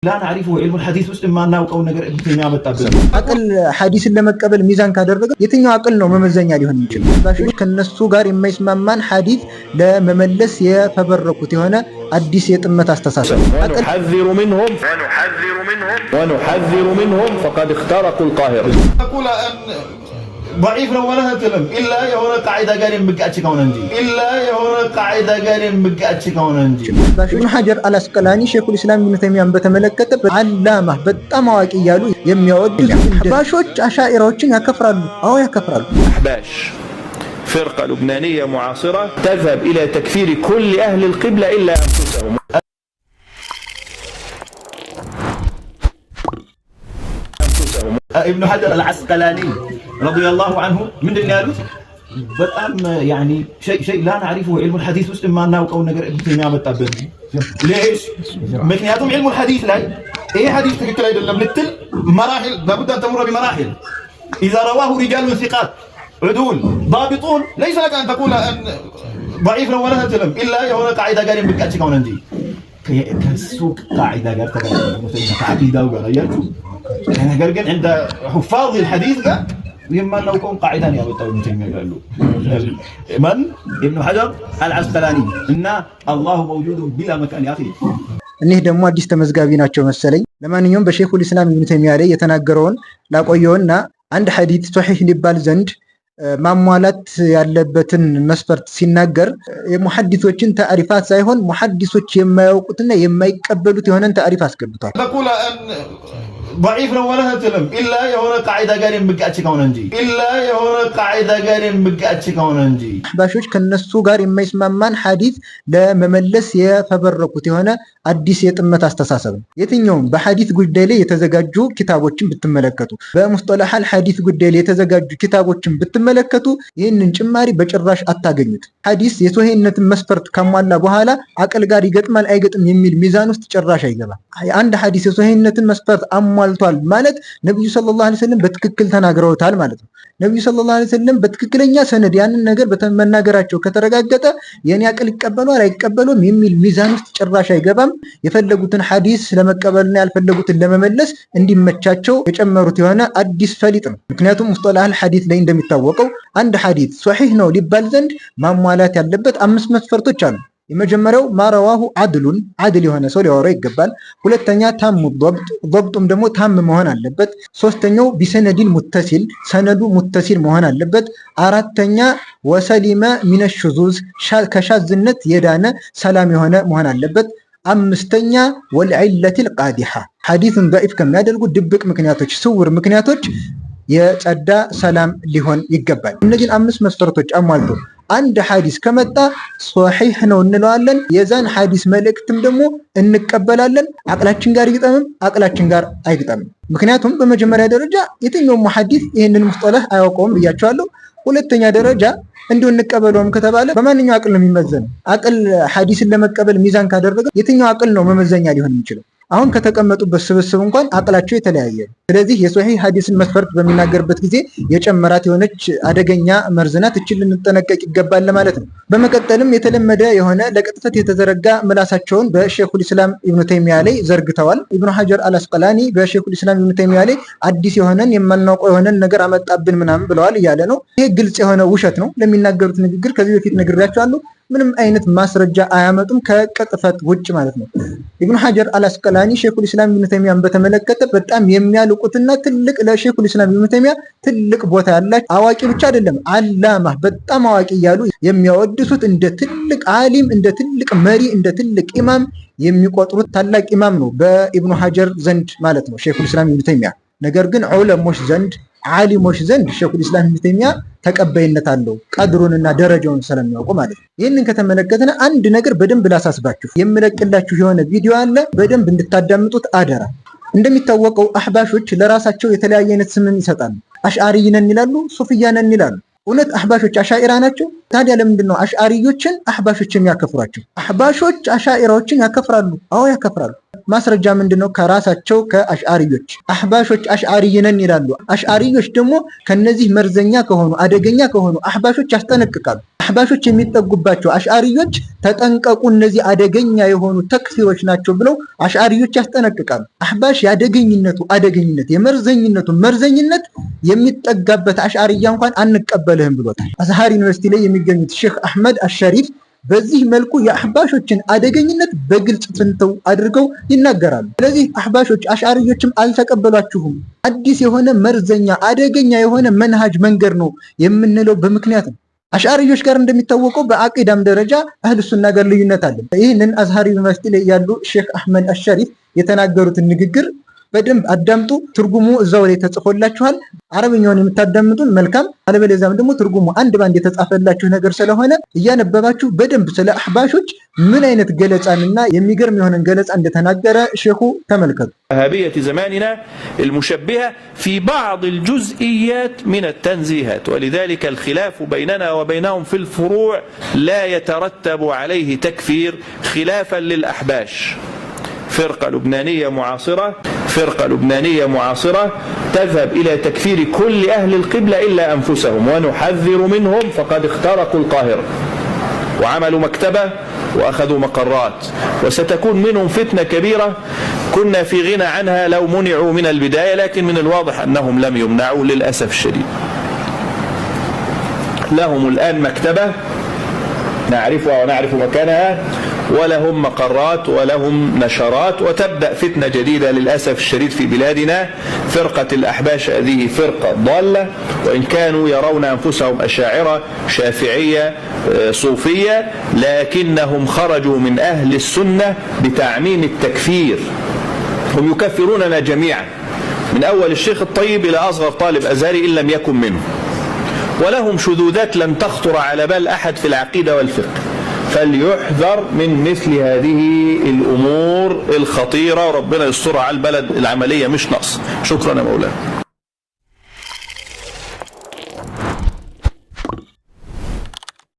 لا نعرفه علم الحديث ውስጥ ማናውቀው ነገር የሚያመጣብን አቅል ሐዲስን ለመቀበል ሚዛን ካደረገ የትኛው አቅል ነው መመዘኛ ሊሆን ይችላል? ባሾች ከነሱ ጋር የማይስማማን ሐዲስ ለመመለስ የፈበረኩት የሆነ አዲስ የጥመት አስተሳሰብ ونحذر منهم فقد اخترقوا القاهرة أقول أن ضعيف لو ولا تلم إلا يهون قاعدة قال مقعد كوننجي إلا يهون قاعدة قال مقعد كوننجي ابن حجر العسقلاني شيخ الإسلام ابن تيمية በተመለከተ علامة በጣም አዋቂ እያሉ የሚያወድ አህባሾች አሻኢራዎችን ያከፍራሉ። አዎ ያከፍራሉ። أحباش فرقة لبنانية معاصرة تذهب إلى تكفير كل أهل القبلة إلا أنفسهم. ابن حجر العسقلاني رضي الله عنه من دنيالوت በጣም يعني شيء لا نعرفه علم الحديث ውስጥ ማናውቀው ነገር የሚያመጣብን ليش ምክንያቱም علم الحديث ላይ ይሄ ሐዲስ ትክክል አይደለም ልትል مراحل لابد ان تمر بمراحل اذا رواه رجال ثقات عدول ضابطون ليس لك ان تقول ان ضعيف لو ولا تلم الا يهون قاعده قال يمكن كونه እንጂ ከሱቅ قاعده ጋር ተገናኘ ከዓቂዳው ጋር ያያችሁ ነገር ግን عند حفاظ الحديث ጋር የማናውቀውን ቃዒዳ ነው ያወጣው ይተኛሉ ማን ኢብኑ ሐጀር አልዓስቀላኒ እና አላሁ መውጁድ ቢላ መካን ያኺ እነዚህ ደግሞ አዲስ ተመዝጋቢ ናቸው መሰለኝ። ለማንኛውም በሼኹል ኢስላም ኢብኑ ተይሚያ ላይ የተናገረውን ላቆየውና አንድ ሐዲስ ሶሒህ ሊባል ዘንድ ማሟላት ያለበትን መስፈርት ሲናገር የሙሐዲሶችን ታሪፋት ሳይሆን ሙሐዲሶች የማያውቁትና የማይቀበሉት የሆነን ታሪፍ አስገብቷል። ተቁላ አን ضعيف لو ولا تلم الا يهون قاعده قال يمقعد كوننجي الا يهون قاعده قال يمقعد كوننجي አህባሾች ከነሱ ጋር የማይስማማን ሐዲስ ለመመለስ የፈበረኩት የሆነ አዲስ የጥመት አስተሳሰብ ነው። የትኛውም በሐዲስ ጉዳይ ላይ የተዘጋጁ ኪታቦችን ብትመለከቱ በሙስጠላህ አልሐዲስ ጉዳይ ላይ የተዘጋጁ ኪታቦችን ብትመለከቱ ይህንን ጭማሪ በጭራሽ አታገኙት። ሐዲስ የሶሂህነትን መስፈርት ካሟላ በኋላ አቅል ጋር ይገጥማል አይገጥም የሚል ሚዛን ውስጥ ጭራሽ አይገባም። አንድ ሐዲስ የሶሂህነትን መስፈርት አሟልቷል ማለት ነብዩ ሰለላሁ ዐለይሂ ወሰለም በትክክል ተናግረውታል ማለት ነው። ነብዩ ሰለላሁ ዐለይሂ ወሰለም በትክክለኛ ሰነድ ያንን ነገር በመናገራቸው ከተረጋገጠ የኔ አቅል ይቀበሏል አይቀበሉም የሚል ሚዛን ውስጥ ጭራሽ አይገባም። የፈለጉትን ሐዲስ ለመቀበልና ያልፈለጉትን ለመመለስ እንዲመቻቸው የጨመሩት የሆነ አዲስ ፈሊጥ ነው። ምክንያቱም ሙስጠላህ አልሐዲስ ላይ እንደሚታወቀው አንድ ሐዲስ ሶሒህ ነው ሊባል ዘንድ ማሟላት ያለበት 5 መስፈርቶች አሉ። የመጀመሪያው ማረዋሁ አድሉን አድል የሆነ ሰው ሊያወራው ይገባል። ሁለተኛ ታሙ ضبطም ደግሞ ታም መሆን አለበት። ሶስተኛው ቢሰነዲል ሙተሲል ሰነዱ ሙተሲል መሆን አለበት። አራተኛ ወሰሊመ ሚነ ሹዙዝ ከሻዝነት የዳነ ሰላም የሆነ መሆን አለበት። አምስተኛ ወልዒለቲል ቃዲሐ ሐዲስን ضعيف ከሚያደርጉ ድብቅ ምክንያቶች ስውር ምክንያቶች የጸዳ ሰላም ሊሆን ይገባል። እነዚህን 5 መስፈርቶች አሟልቶ አንድ ሐዲስ ከመጣ ሶሒህ ነው እንለዋለን። የዛን ሐዲስ መልእክትም ደግሞ እንቀበላለን። አቅላችን ጋር ይግጠምም አቅላችን ጋር አይግጠምም። ምክንያቱም በመጀመሪያ ደረጃ የትኛውም ሙሐዲስ ይህንን ሙስጠላህ አያውቀውም ብያቸዋለሁ። ሁለተኛ ደረጃ እንዲሁ እንቀበለውም ከተባለ በማንኛው አቅል ነው የሚመዘነው? አቅል ሐዲስን ለመቀበል ሚዛን ካደረገ የትኛው አቅል ነው መመዘኛ ሊሆን የሚችለው? አሁን ከተቀመጡበት ስብስብ እንኳን አቅላቸው የተለያየ ነው። ስለዚህ የሶሒህ ሐዲስን መስፈርት በሚናገርበት ጊዜ የጨመራት የሆነች አደገኛ መርዝናት እችን ልንጠነቀቅ ይገባል ማለት ነው። በመቀጠልም የተለመደ የሆነ ለቅጥፈት የተዘረጋ ምላሳቸውን በሼኹል ኢስላም ኢብኑ ተይሚያ ላይ ዘርግተዋል። ኢብኑ ሐጀር አልዓስቀላኒ በሼኹል ኢስላም ኢብኑ ተይሚያ ላይ አዲስ የሆነን የማናውቀው የሆነን ነገር አመጣብን ምናምን ብለዋል እያለ ነው። ይሄ ግልጽ የሆነ ውሸት ነው። ለሚናገሩት ንግግር ከዚህ በፊት ነግሬያቸዋለሁ። ምንም አይነት ማስረጃ አያመጡም ከቅጥፈት ውጭ ማለት ነው። ኢብኑ ሐጀር አልዓስቀላኒ ሼኹል ኢስላም ኢብኑ ተይሚያን በተመለከተ በጣም የሚያልቁትና ትልቅ ለሼኹል ኢስላም ኢብኑ ተይሚያ ትልቅ ቦታ ያላቸው አዋቂ ብቻ አይደለም አላማ በጣም አዋቂ እያሉ የሚያወድሱት እንደ ትልቅ ዓሊም እንደ ትልቅ መሪ እንደ ትልቅ ኢማም የሚቆጥሩት ታላቅ ኢማም ነው በኢብኑ ሐጀር ዘንድ ማለት ነው ሼኹል ኢስላም ኢብኑ ተይሚያ። ነገር ግን ዑለሞች ዘንድ ዓሊሞች ዘንድ ሼኹል ኢስላም ኢብኑ ተይሚያ ተቀባይነት አለው ቀድሩንና ደረጃውን ስለሚያውቁ ማለት ነው። ይህንን ከተመለከተን አንድ ነገር በደንብ ላሳስባችሁ የምለቅላችሁ የሆነ ቪዲዮ አለ በደንብ እንድታዳምጡት አደራ። እንደሚታወቀው አህባሾች ለራሳቸው የተለያየ አይነት ስምን ይሰጣሉ። አሽዓሪ ነን ይላሉ፣ ሱፍያ ነን ይላሉ። እውነት አህባሾች አሻኢራ ናቸው? ታዲያ ለምንድን ነው አሽዓሪዮችን አህባሾች የሚያከፍሯቸው? አህባሾች አሻኢራዎችን ያከፍራሉ። አዎ ያከፍራሉ። ማስረጃ ምንድነው? ከራሳቸው ከአሽዓሪዮች አህባሾች አሽዓሪ ነን ይላሉ። አሽዓሪዮች ደግሞ ከነዚህ መርዘኛ ከሆኑ አደገኛ ከሆኑ አህባሾች ያስጠነቅቃሉ። አህባሾች የሚጠጉባቸው አሽዓሪዮች ተጠንቀቁ፣ እነዚህ አደገኛ የሆኑ ተክፊሮች ናቸው ብለው አሽዓሪዮች ያስጠነቅቃሉ። አህባሽ የአደገኝነቱ አደገኝነት የመርዘኝነቱ መርዘኝነት የሚጠጋበት አሽዓሪያ እንኳን አንቀበልህም ብሎታል። አዝሃር ዩኒቨርሲቲ ላይ የሚገኙት ሼክ አህመድ አሸሪፍ በዚህ መልኩ የአህባሾችን አደገኝነት በግልጽ ፍንተው አድርገው ይናገራሉ። ስለዚህ አህባሾች አሽዓሪዮችም አልተቀበሏችሁም፣ አዲስ የሆነ መርዘኛ አደገኛ የሆነ መንሃጅ መንገድ ነው የምንለው በምክንያት ነው። አሽዓሪዮች ጋር እንደሚታወቀው በአቂዳም ደረጃ አህሉ ሱና ጋር ልዩነት አለ። ይህንን አዝሃር ዩኒቨርሲቲ ላይ ያሉ ሼክ አህመድ አሸሪፍ የተናገሩትን ንግግር በደንብ አዳምጡ። ትርጉሙ እዛው ላይ ተጽፎላችኋል። አረብኛውን የምታዳምጡን መልካም፣ አለበለዚያም ደግሞ ትርጉሙ አንድ ባንድ የተጻፈላችሁ ነገር ስለሆነ እያነበባችሁ በደንብ ስለ አህባሾች ምን አይነት ገለጻንና የሚገርም የሆነን ገለጻ እንደተናገረ ሼኹ ተመልከቱ። وهابية زماننا المشبهة في بعض الجزئيات من التنزيهات، ولذلك الخلاف بيننا وبينهم في الفروع لا يترتب عليه تكفير خلافا للأحباش. فرقة لبنانية معاصرة تذهب إلى تكفير كل أهل القبلة إلا أنفسهم، ونحذر منهم فقد اخترقوا القاهرة وعملوا مكتبة وأخذوا مقرات، وستكون منهم فتنة كبيرة كنا في غنى عنها لو منعوا من البداية، لكن من الواضح أنهم لم يمنعوا للأسف الشديد. لهم الآن مكتبة نعرفها ونعرف مكانها، ولهم مقرات ولهم نشرات، وتبدأ فتنة جديدة للأسف الشديد في بلادنا. فرقة الأحباش هذه فرقة ضالة، وإن كانوا يرون أنفسهم أشاعرة شافعية صوفية، لكنهم خرجوا من أهل السنة بتعميم التكفير. هم يكفروننا جميعا من أول الشيخ الطيب إلى أصغر طالب أزهري إن لم يكن منه، ولهم شذوذات لم تخطر على بال أحد في العقيدة والفقه. فليحذر من مثل هذه الأمور الخطيرة، وربنا يستر على البلد، العملية مش نقص. شكرا يا مولانا.